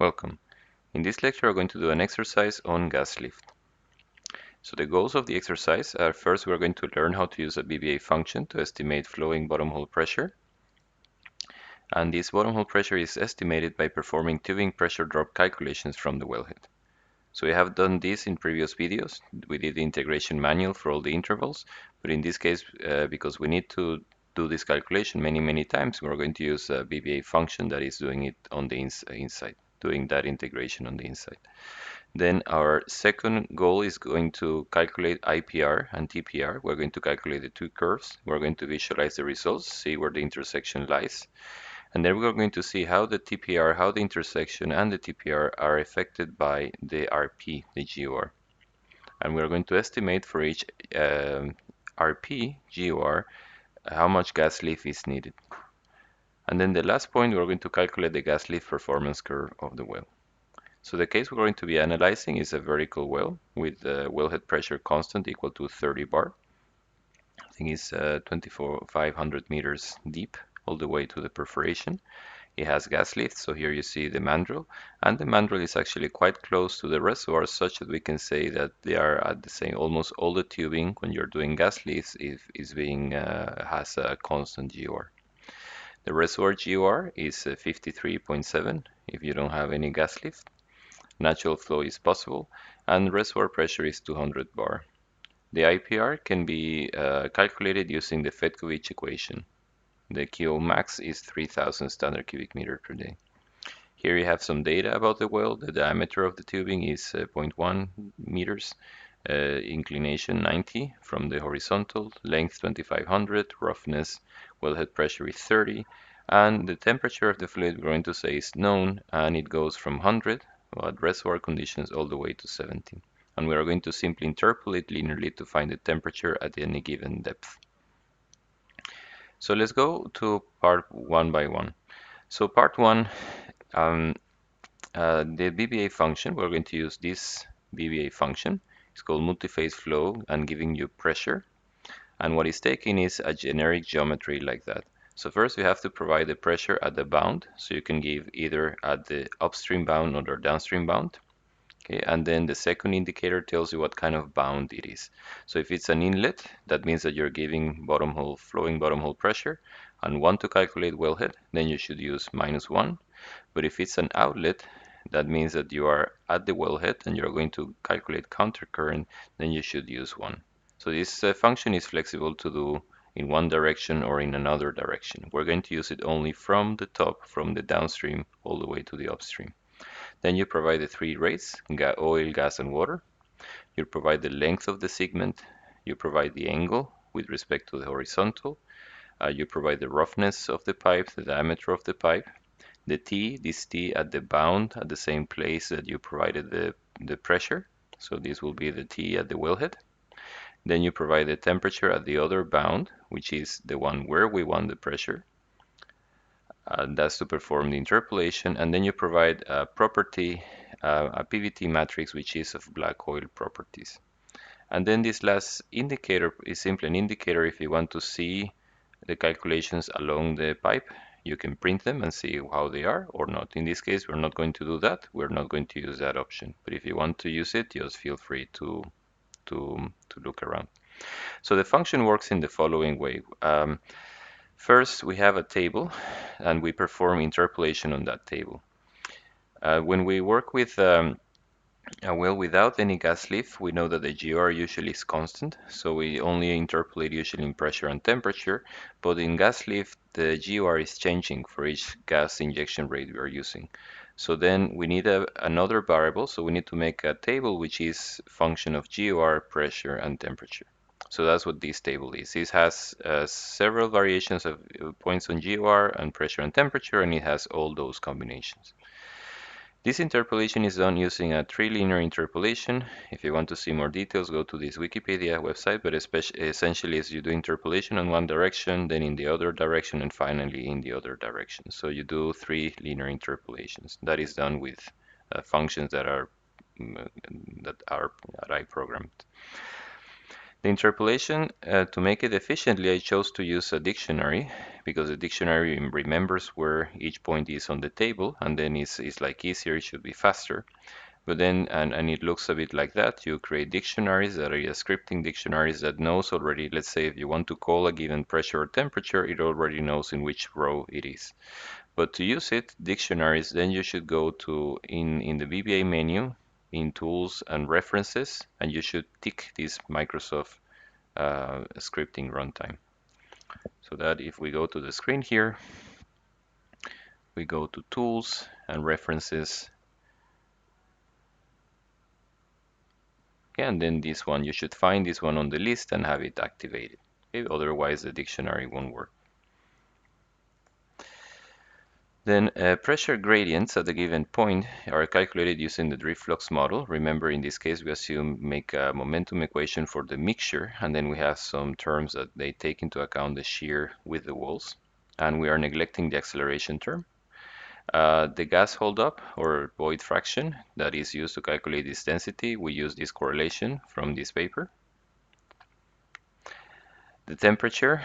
Welcome. In this lecture, we're going to do an exercise on gas lift. So the goals of the exercise are: first, we're going to learn how to use a BBA function to estimate flowing bottom hole pressure. And this bottom hole pressure is estimated by performing tubing pressure drop calculations from the wellhead. So we have done this in previous videos. We did the integration manual for all the intervals, but in this case, because we need to do this calculation many times, we're going to use a BBA function that is doing it on the inside, doing that integration on the inside. Then our second goal is going to calculate IPR and TPR. We're going to calculate the two curves. We're going to visualize the results, see where the intersection lies. And then we're going to see how the TPR, how the intersection and the TPR are affected by the RP, the GOR. And we're going to estimate for each RP, GOR, how much gas lift is needed. And then the last point, we're going to calculate the gas lift performance curve of the well. So the case we're going to be analyzing is a vertical well with the wellhead pressure constant equal to 30 bar. I think it's 2,500 meters deep all the way to the perforation. It has gas lift, so here you see the mandrel, and the mandrel is actually quite close to the reservoir, such that we can say that they are at the same. Almost all the tubing when you're doing gas lifts has a constant GOR. The reservoir GOR is 53.7 if you don't have any gas lift. Natural flow is possible, and reservoir pressure is 200 bar. The IPR can be calculated using the Fedkovich equation. The QO max is 3000 standard cubic meter per day. Here you have some data about the well. The diameter of the tubing is 0.1 meters, inclination 90 from the horizontal, length 2500, roughness, wellhead pressure is 30, and the temperature of the fluid we're going to say is known, and it goes from 100 at reservoir conditions all the way to 70. And we are going to simply interpolate linearly to find the temperature at any given depth. So let's go to part one by one. So part one, the BBA function, we're going to use this BBA function. It's called multiphase flow and giving you pressure. And what it's taking is a generic geometry like that. So first we have to provide the pressure at the bound. So you can give either at the upstream bound or downstream bound. Okay, and then the second indicator tells you what kind of bound it is. So if it's an inlet, that means that you're giving flowing bottom hole pressure and want to calculate wellhead, then you should use -1. But if it's an outlet, that means that you are at the wellhead and you're going to calculate countercurrent, then you should use 1. So this function is flexible to do in one direction or in another direction. We're going to use it only from the top, from the downstream, all the way to the upstream. Then you provide the three rates, oil, gas, and water. You provide the length of the segment. You provide the angle with respect to the horizontal. You provide the roughness of the pipe, the diameter of the pipe. The T, this T at the bound at the same place that you provided the pressure. So this will be the T at the wellhead. Then you provide the temperature at the other bound, which is the one where we want the pressure. That's to perform the interpolation. And then you provide a property, a PVT matrix, which is of black oil properties. And then this last indicator is simply an indicator if you want to see the calculations along the pipe. You can print them and see how they are or not. In this case, we're not going to do that. We're not going to use that option. But if you want to use it, just feel free to look around. So the function works in the following way. First, we have a table, and we perform interpolation on that table. When we work with a well without any gas lift, we know that the GOR usually is constant, so we only interpolate usually in pressure and temperature, but in gas lift, the GOR is changing for each gas injection rate we are using. So then we need another variable, so we need to make a table which is function of GOR, pressure, and temperature. So that's what this table is. This has several variations of points on GOR and pressure and temperature, and it has all those combinations. This interpolation is done using a trilinear interpolation. If you want to see more details, go to this Wikipedia website, but essentially is you do interpolation in one direction, then in the other direction, and finally in the other direction. So you do 3 linear interpolations. That is done with functions that I programmed. The interpolation, to make it efficiently, I chose to use a dictionary because the dictionary remembers where each point is on the table, and then it's like easier, it should be faster. But then, and it looks a bit like that, you create dictionaries that are scripting dictionaries that knows already, let's say if you want to call a given pressure or temperature, it already knows in which row it is. But to use it, dictionaries, then you should go to in the VBA menu, in Tools and References, and you should tick this Microsoft scripting runtime. So that if we go to the screen here, we go to Tools and References, and then this one, you should find this one on the list and have it activated. Okay? Otherwise, the dictionary won't work. Then pressure gradients at a given point are calculated using the drift flux model. Remember, in this case, we make a momentum equation for the mixture, and then we have some terms that they take into account the shear with the walls, and we are neglecting the acceleration term. The gas holdup or void fraction that is used to calculate this density, we use this correlation from this paper. The temperature,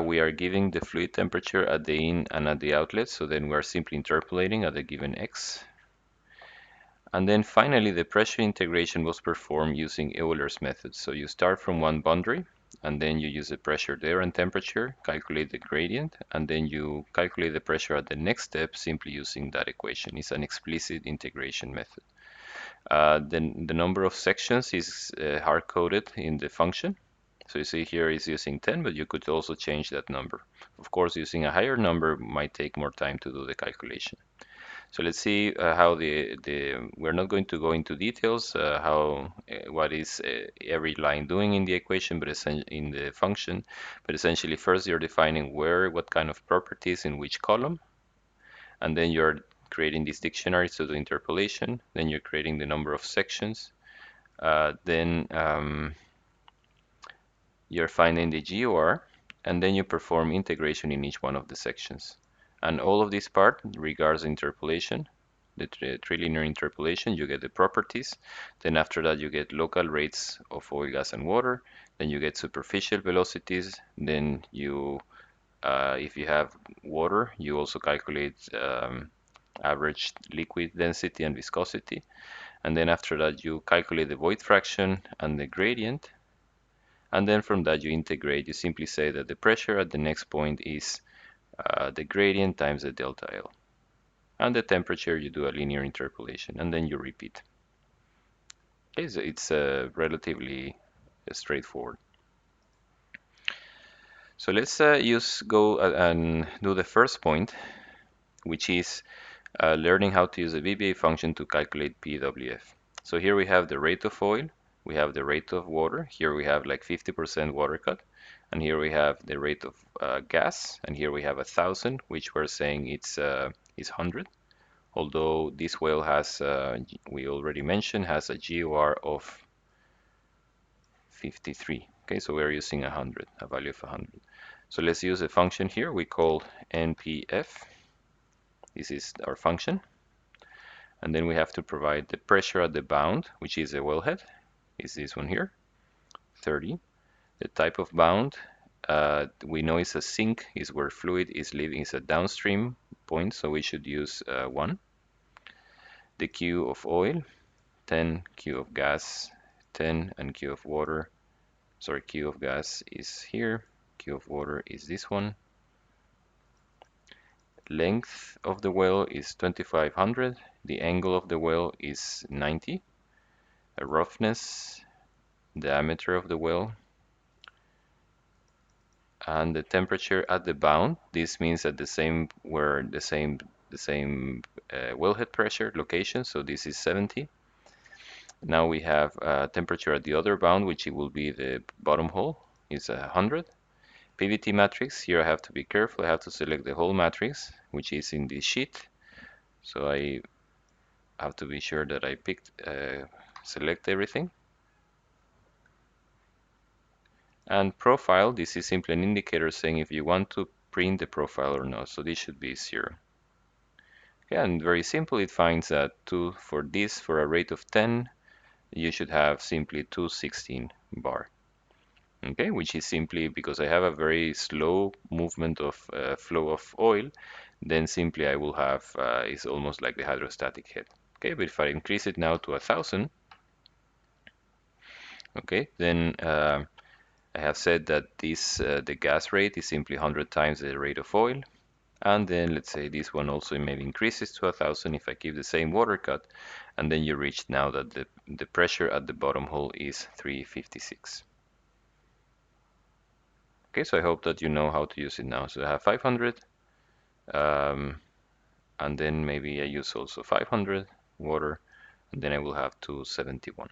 we are giving the fluid temperature at the in and at the outlet, so then we are simply interpolating at a given x. And then finally, the pressure integration was performed using Euler's method. So you start from one boundary, and then you use the pressure there and temperature, calculate the gradient, and then you calculate the pressure at the next step simply using that equation. It's an explicit integration method. Then the number of sections is hard-coded in the function. So you see here is using 10, but you could also change that number. Of course, using a higher number might take more time to do the calculation. So let's see how we're not going to go into details what is every line doing in the equation, but in the function. But essentially, first you're defining what kind of properties in which column, and then you're creating these dictionaries to do interpolation. Then you're creating the number of sections. Then you're finding the GOR, and then you perform integration in each one of the sections. And all of this part regards interpolation, the trilinear interpolation, you get the properties. Then after that, you get local rates of oil, gas, and water. Then you get superficial velocities. Then if you have water, you also calculate average liquid density and viscosity. And then after that, you calculate the void fraction and the gradient. And then from that you integrate, you simply say that the pressure at the next point is the gradient times the delta L. And the temperature, you do a linear interpolation, and then you repeat. Okay, so it's relatively straightforward. So let's go and do the first point, which is learning how to use a VBA function to calculate PWF. So here we have the rate of oil, we have the rate of water, here we have like 50% water cut, and here we have the rate of gas, and here we have 1,000, which we're saying is 100. Although this well has, we already mentioned, has a GOR of 53. Okay, so we're using 100, a value of 100. So let's use a function here we call NPF. This is our function. And then we have to provide the pressure at the bound, which is a wellhead, is this one here, 30. The type of bound, we know it's a sink, is where fluid is leaving, is a downstream point, so we should use 1. The Q of oil, 10, Q of gas, 10, and Q of water. Sorry, Q of gas is here, Q of water is this one. Length of the well is 2500. The angle of the well is 90. A roughness, diameter of the well, and the temperature at the bound. This means that the same wellhead pressure location. So this is 70. Now we have temperature at the other bound, which it will be the bottom hole, is 100. PVT matrix. Here I have to be careful. I have to select the whole matrix, which is in this sheet. So I have to be sure that I select everything. And profile, this is simply an indicator saying if you want to print the profile or not. So this should be 0. Okay, and very simple, it finds that for a rate of 10, you should have simply 216 bar. okay, which is simply because I have a very slow movement of flow of oil, then simply I will have, it's almost like the hydrostatic head. Okay, but if I increase it now to 1,000, okay, then I have said that this the gas rate is simply 100 times the rate of oil. And then let's say this one also maybe increases to 1,000 if I keep the same water cut. And then you reach now that the pressure at the bottom hole is 356. Okay, so I hope that you know how to use it now. So I have 500, um, and then maybe I use also 500 water, and then I will have 271.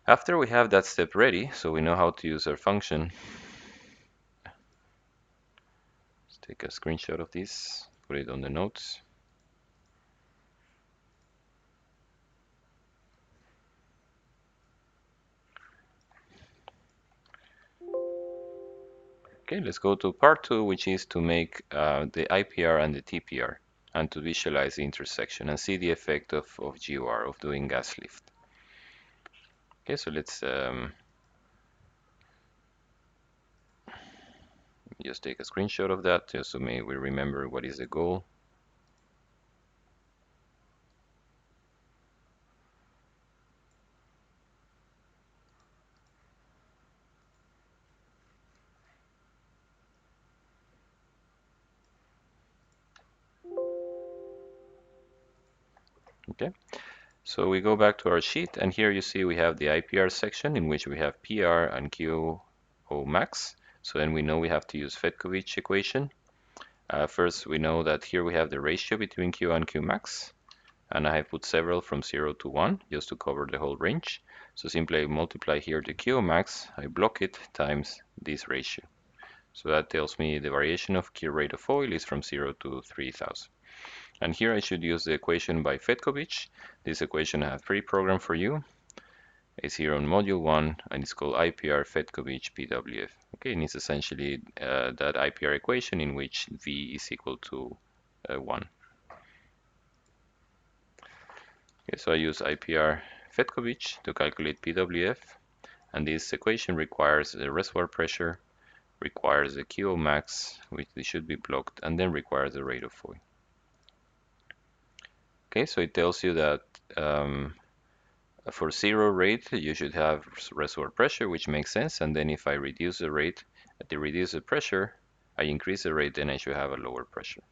After we have that step ready, so we know how to use our function, let's take a screenshot of this, put it on the notes. Okay, let's go to part 2, which is to make the IPR and the TPR, and to visualize the intersection and see the effect of GOR, of doing gas lift. Okay, so let's just take a screenshot of that, just so maybe we remember what is the goal. Okay, so we go back to our sheet, and here you see we have the IPR section in which we have PR and QO max. So then we know we have to use Fedkovich equation. First, we know that here we have the ratio between Q and Q max, and I have put several from 0 to 1 just to cover the whole range. So simply I multiply here the Q max, I block it times this ratio. So that tells me the variation of Q rate of oil is from 0 to 3,000. And here I should use the equation by Fedkovich. This equation I have pre-programmed for you. It's here on module 1, and it's called IPR Fedkovich PWF. Okay, and it's essentially that IPR equation in which V is equal to 1. Okay, so I use IPR Fedkovich to calculate PWF, and this equation requires the reservoir pressure, requires the QO max, which should be blocked, and then requires the rate of oil. Okay, so it tells you that for 0 rate, you should have reservoir pressure, which makes sense, and then if I reduce the rate, reduce the pressure, I increase the rate, then I should have a lower pressure.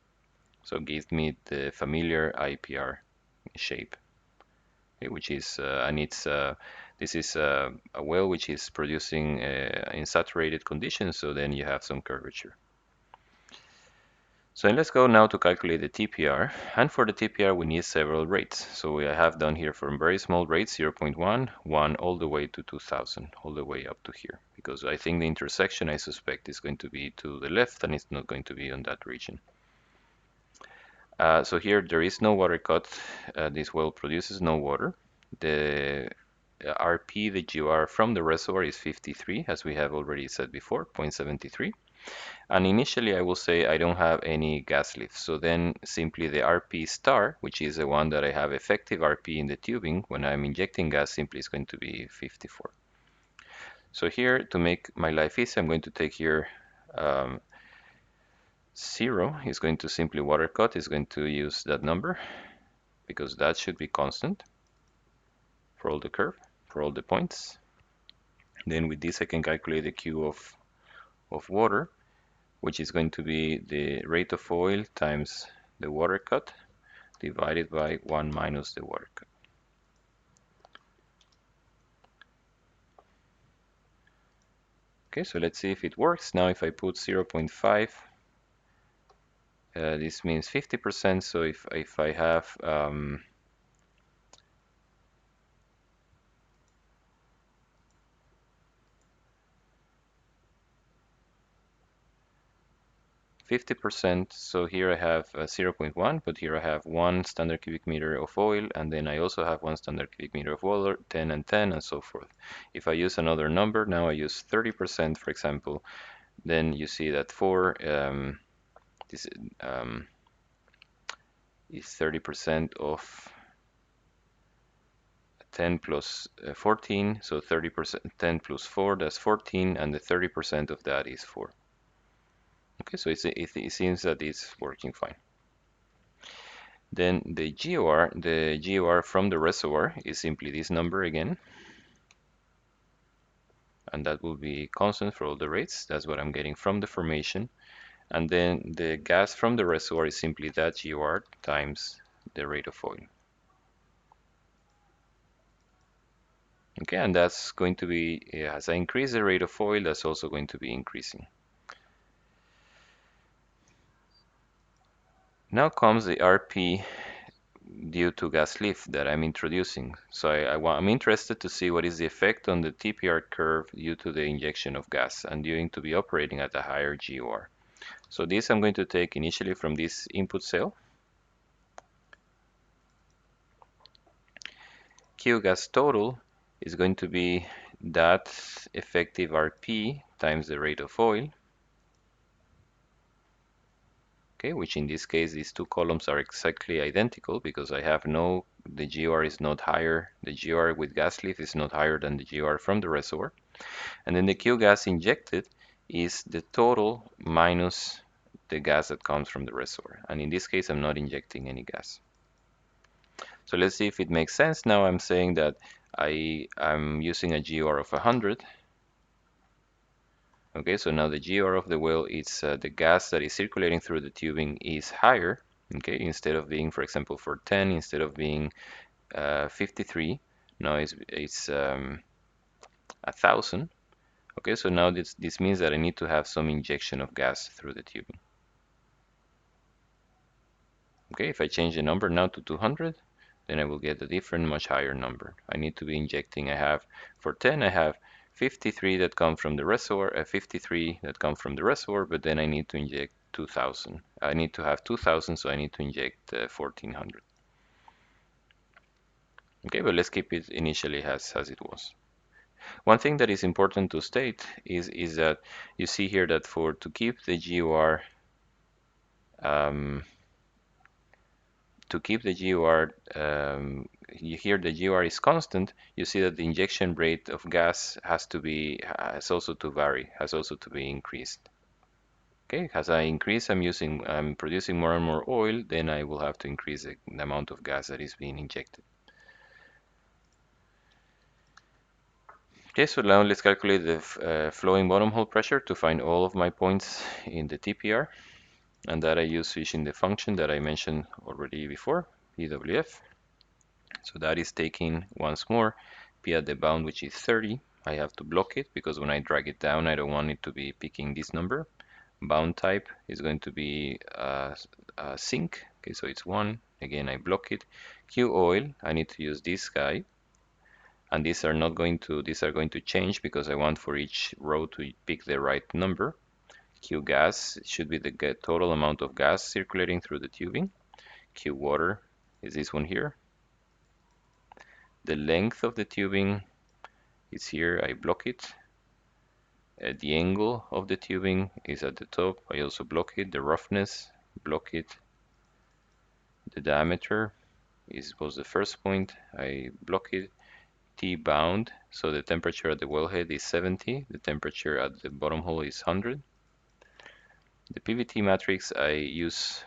So give me the familiar IPR shape, which is, and it's, this is a well which is producing in saturated conditions, so then you have some curvature. So let's go now to calculate the TPR, and for the TPR we need several rates. So I have done here from very small rates, 0.1, 1, all the way to 2000, all the way up to here, because I think the intersection I suspect is going to be to the left and it's not going to be on that region. So here there is no water cut. This well produces no water. The RP, the GOR from the reservoir is 53, as we have already said before, 0.73. And initially I will say I don't have any gas lift. So then simply the RP star, which is the one that I have effective RP in the tubing, when I'm injecting gas, simply is going to be 54. So here, to make my life easy, I'm going to take here 0 is going to simply water cut, is going to use that number, because that should be constant for all the curve, for all the points. Then with this I can calculate the Q of water, which is going to be the rate of oil times the water cut divided by 1 minus the water cut. Okay, so let's see if it works. Now if I put 0.5, this means 50%, so if I have 50%, so here I have 0.1, but here I have 1 standard cubic meter of oil, and then I also have 1 standard cubic meter of water, 10 and 10, and so forth. If I use another number, now I use 30%, for example, then you see that this is 30% of 10 plus 14, so 30%, 10 plus 4, that's 14, and the 30% of that is 4. Okay, so it seems that it's working fine. Then the GOR from the reservoir is simply this number again, and that will be constant for all the rates. That's what I'm getting from the formation. And then the gas from the reservoir is simply that GOR times the rate of oil. Okay, and that's going to be, as I increase the rate of oil, that's also going to be increasing. Now comes the RP due to gas lift that I'm introducing. So I'm interested to see what is the effect on the TPR curve due to the injection of gas and due to be operating at a higher GOR. So this I'm going to take initially from this input cell. Q gas total is going to be that effective RP times the rate of oil. Okay, which in this case these two columns are exactly identical because I have the GOR is not higher, the GOR with gas lift is not higher than the GOR from the reservoir. And then the Q gas injected is the total minus the gas that comes from the reservoir. And in this case, I'm not injecting any gas. So let's see if it makes sense. Now I'm saying that I'm using a GOR of 100. Okay, so now the GOR of the well, it's the gas that is circulating through the tubing is higher. Okay, instead of being, for example, for 10, instead of being 53, now it's 1,000. Okay, so now this means that I need to have some injection of gas through the tubing. Okay, if I change the number now to 200, then I will get a different, much higher number. I need to be injecting, for 10, I have 53 that come from the reservoir, 53 that come from the reservoir, but then I need to inject 2000. I need to have 2000, so I need to inject 1400. Okay, but let's keep it initially as it was. One thing that is important to state is that you see here that to keep the GOR you hear the GOR is constant, you see that the injection rate of gas has also to vary, has also to be increased. Okay, as I increase, I'm producing more and more oil, then I will have to increase the amount of gas that is being injected. Okay, so now let's calculate the flowing bottom hole pressure to find all of my points in the TPR, and that I use using the function that I mentioned already before, PWF. So that is taking once more P at the bound, which is 30. I have to block it because when I drag it down, I don't want it to be picking this number. Bound type is going to be sink. Okay, so it's 1. Again, I block it. Q oil, I need to use this guy. And these are going to change because I want for each row to pick the right number. Q gas should be the total amount of gas circulating through the tubing. Q water is this one here. The length of the tubing is here, I block it. The angle of the tubing is at the top, I also block it. The roughness, block it. The diameter was the first point, I block it. T bound, so the temperature at the wellhead is 70, the temperature at the bottom hole is 100. The PVT matrix I use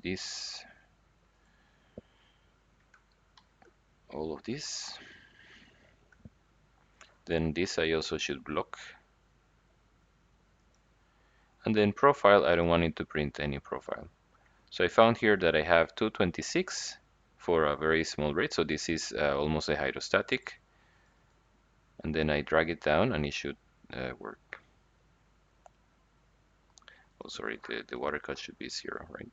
this, all of this. Then this I also should block. And then profile, I don't want it to print any profile. So I found here that I have 226 for a very small rate. So this is almost a hydrostatic. And then I drag it down and it should work. Oh, sorry, the water cut should be 0, right?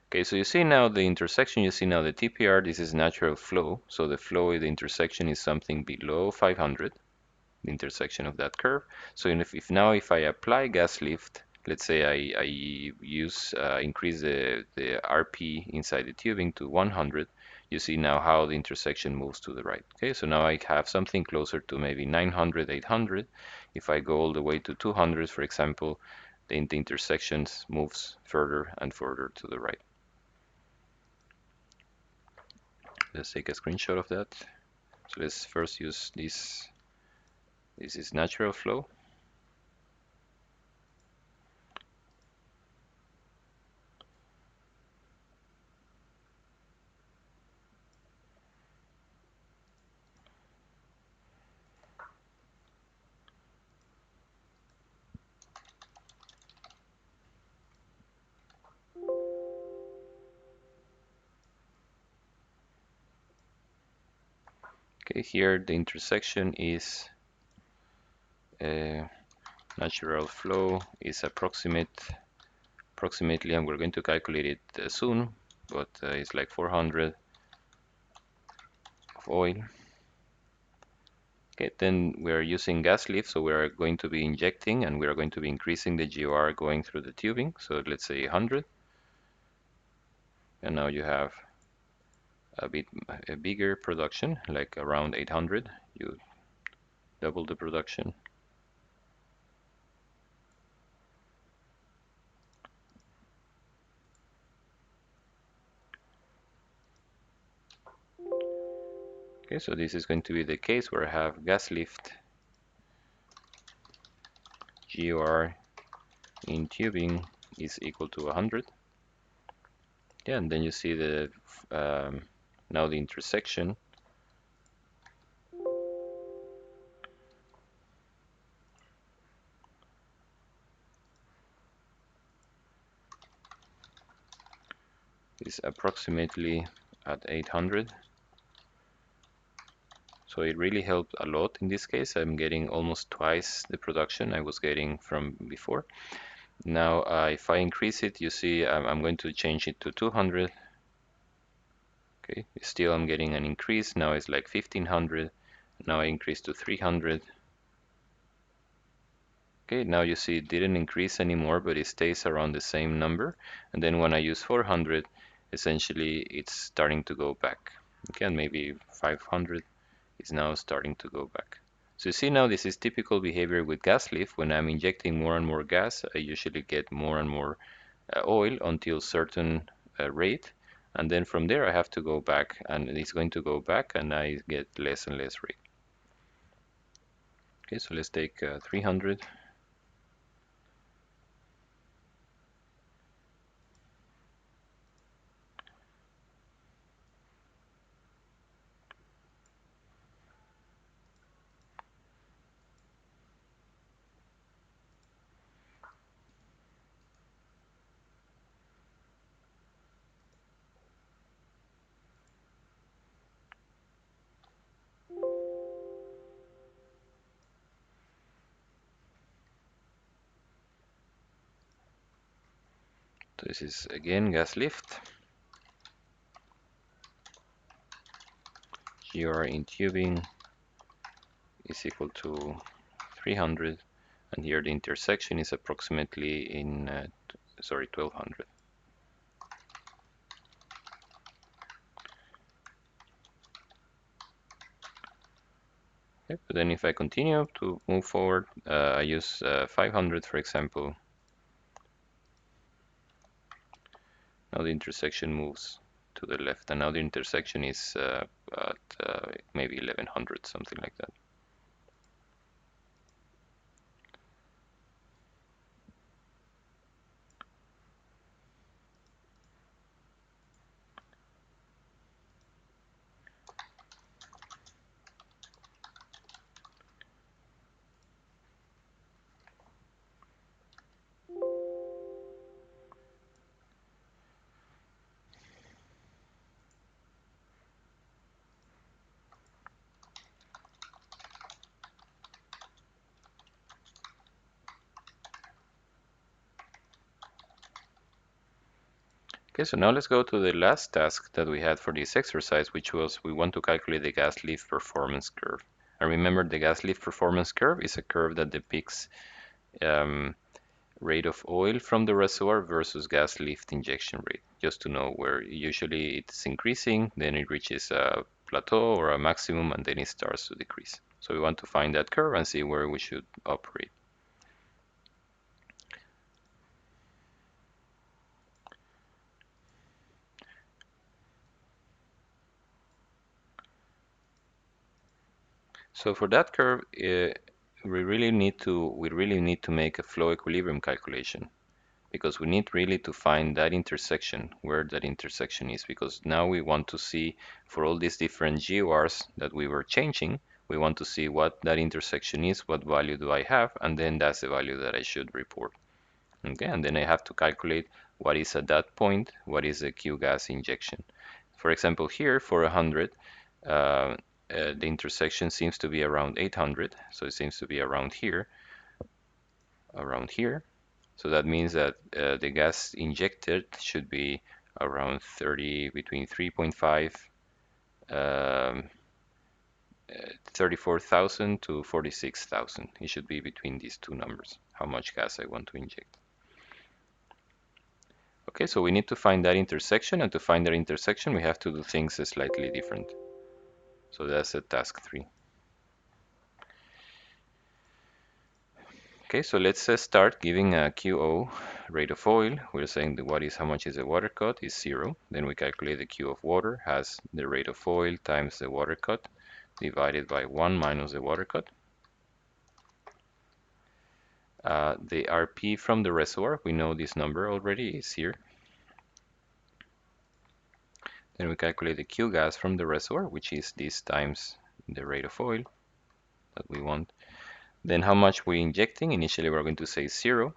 Okay, so you see now the intersection, you see now the TPR, this is natural flow. So the flow, the intersection is something below 500, the intersection of that curve. So if I apply gas lift, let's say I increase the RP inside the tubing to 100, you see now how the intersection moves to the right. Okay, so now I have something closer to maybe 900, 800. If I go all the way to 200, for example, the intersections moves further and further to the right. Let's take a screenshot of that. So let's first use this. This is natural flow. Okay, here the intersection is natural flow is approximately, and we're going to calculate it soon, but it's like 400 of oil. Okay, then we are using gas lift, so we are going to be injecting and we are going to be increasing the GOR going through the tubing. So let's say 100, and now you have a bigger production, like around 800. You double the production. Okay, so this is going to be the case where I have gas lift GOR in tubing is equal to 100. Yeah, and then you see the now the intersection is approximately at 800. So it really helped a lot in this case. I'm getting almost twice the production I was getting from before. Now, if I increase it, you see I'm going to change it to 200. Okay, still I'm getting an increase. Now it's like 1500. Now I increase to 300. Okay, now you see it didn't increase anymore, but it stays around the same number. And then when I use 400, essentially it's starting to go back. Okay, and maybe 500 is now starting to go back. So you see now this is typical behavior with gas lift. When I'm injecting more and more gas, I usually get more and more oil until certain rate. And then from there I have to go back, and it's going to go back and I get less and less rate. Okay, so let's take 300. So this is again gas lift. GR in tubing is equal to 300, and here the intersection is approximately in 1200. Okay, but then if I continue to move forward, I use 500 for example. Now the intersection moves to the left, and now the intersection is at maybe 1100, something like that. Okay, so now let's go to the last task that we had for this exercise, which was we want to calculate the gas lift performance curve. And remember, the gas lift performance curve is a curve that depicts rate of oil from the reservoir versus gas lift injection rate, just to know where usually it's increasing, then it reaches a plateau or a maximum, and then it starts to decrease. So we want to find that curve and see where we should operate. So for that curve, we really need to make a flow equilibrium calculation, because we need really to find that intersection, where that intersection is, because now we want to see for all these different GORs that we were changing, we want to see what that intersection is, what value do I have, and then that's the value that I should report. Okay, and then I have to calculate what is at that point, what is the Q gas injection. For example, here for 100, the intersection seems to be around 800, so it seems to be around here, around here. So that means that the gas injected should be around 30, between 3.5, 34,000 to 46,000. It should be between these two numbers, how much gas I want to inject. Okay, so we need to find that intersection, and to find that intersection, we have to do things slightly different. So that's a task 3. Okay, so let's start giving a QO rate of oil. We're saying that how much is the water cut is 0. Then we calculate the Q of water has the rate of oil times the water cut divided by 1 minus the water cut. The RP from the reservoir, we know this number already is here. Then we calculate the Q gas from the reservoir, which is this times the rate of oil that we want. Then how much we're injecting. Initially we're going to say 0,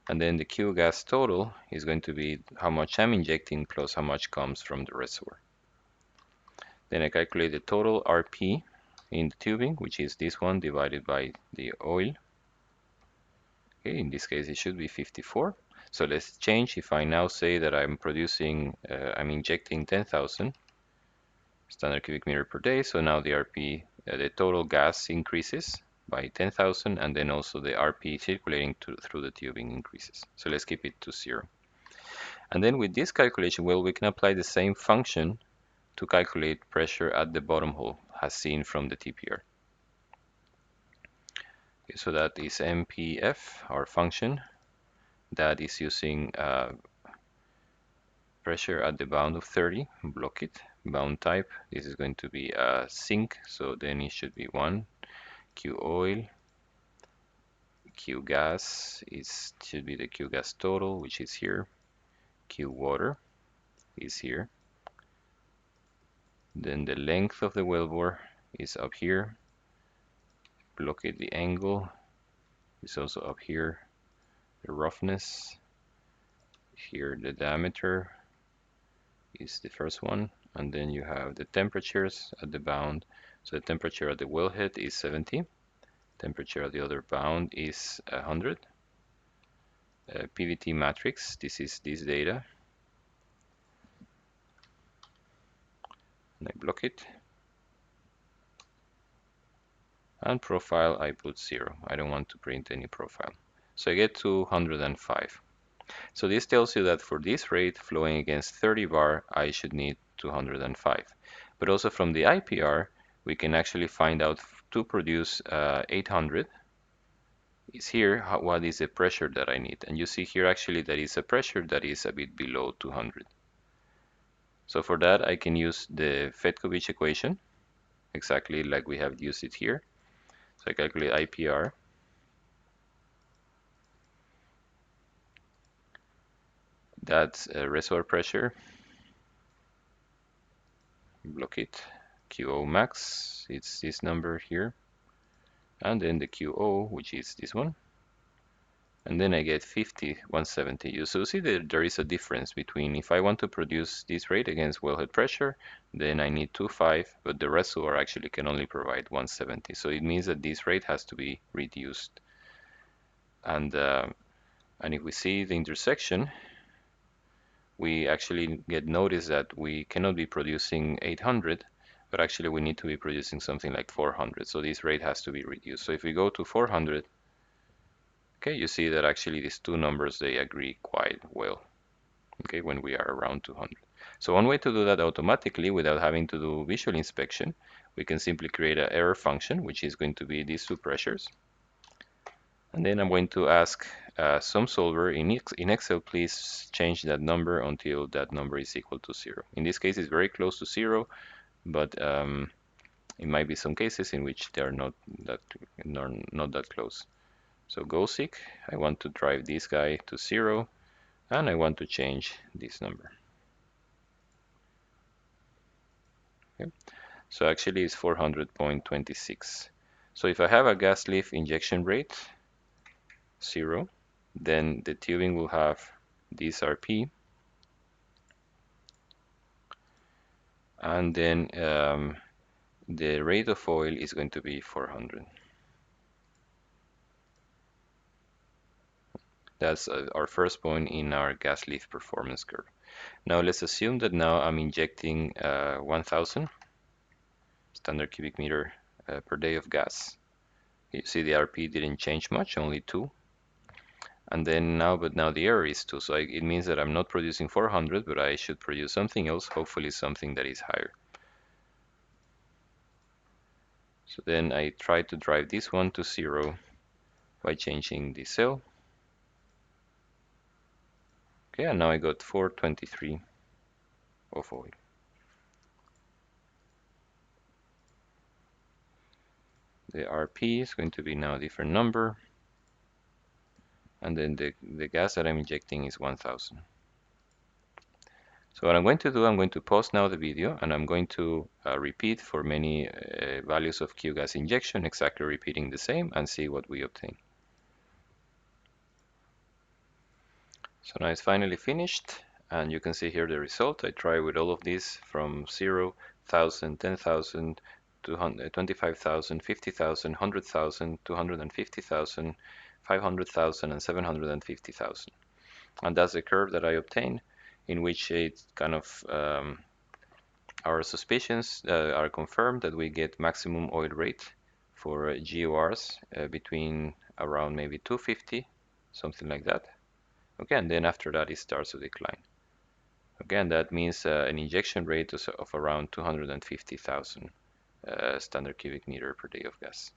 and then the Q gas total is going to be how much I'm injecting plus how much comes from the reservoir. Then I calculate the total RP in the tubing, which is this one divided by the oil. Okay, in this case it should be 54. So let's change. If I now say that I'm injecting 10,000 standard cubic meter per day, so now the RP, the total gas increases by 10,000, and then also the RP circulating through the tubing increases. So let's keep it to 0. And then with this calculation, well, we can apply the same function to calculate pressure at the bottom hole as seen from the TPR. Okay, so that is MPF, our function, that is using pressure at the bound of 30, block it, bound type. This is going to be a sink, so then it should be 1 Q oil, Q gas should be the Q gas total, which is here. Q water is here. Then the length of the wellbore is up here. Block it, the angle is also up here. The roughness here, the diameter is the first one, and then you have the temperatures at the bound. So the temperature at the wellhead is 70. Temperature at the other bound is 100. PVT matrix, this is this data. And I block it. And profile, I put 0. I don't want to print any profile. So I get to 105. So this tells you that for this rate flowing against 30 bar, I should need 205. But also from the IPR, we can actually find out to produce 800 is here, what is the pressure that I need. And you see here actually that is a pressure that is a bit below 200. So for that I can use the Fedkovich equation, exactly like we have used it here. So I calculate IPR. That's reservoir pressure. Block it. QO max, it's this number here. And then the QO, which is this one. And then I get 50, 170. You so see that there is a difference between if I want to produce this rate against wellhead pressure, then I need 2.5, but the reservoir actually can only provide 170. So it means that this rate has to be reduced. And if we see the intersection, we actually get notice that we cannot be producing 800, but actually we need to be producing something like 400. So this rate has to be reduced. So if we go to 400, okay, you see that actually these two numbers, they agree quite well, okay, when we are around 200. So one way to do that automatically without having to do visual inspection, we can simply create an error function, which is going to be these two pressures. And then I'm going to ask some solver in Excel, please change that number until that number is equal to 0. In this case, it's very close to 0, but It might be some cases in which they are that not that close. So goal seek, I want to drive this guy to 0, and I want to change this number. Okay. So actually it's 400.26. So if I have a gas leaf injection rate 0, then the tubing will have this RP, and then the rate of oil is going to be 400. That's our first point in our gas leaf performance curve. Now let's assume that now I'm injecting 1000 standard cubic meter per day of gas. You see the RP didn't change much, only 2. And then now the error is 2. So it means that I'm not producing 400, but I should produce something else, hopefully something that is higher. So then I try to drive this one to 0 by changing the cell. Okay, and now I got 423 of oil. The RP is going to be now a different number, and then the gas that I'm injecting is 1000. So what I'm going to do, I'm going to pause now the video, and I'm going to repeat for many values of Q gas injection, exactly repeating the same, and see what we obtain. So now it's finally finished, and you can see here the result. I try with all of these from 0, 1000, 10,000, 25,000, 50,000, 100,000, 250,000, 500,000, and 750,000. And that's the curve that I obtained, in which it kind of our suspicions are confirmed that we get maximum oil rate for GORs between around maybe 250, something like that. Okay, and then after that it starts to decline. Again, that means an injection rate of around 250,000 standard cubic meter per day of gas.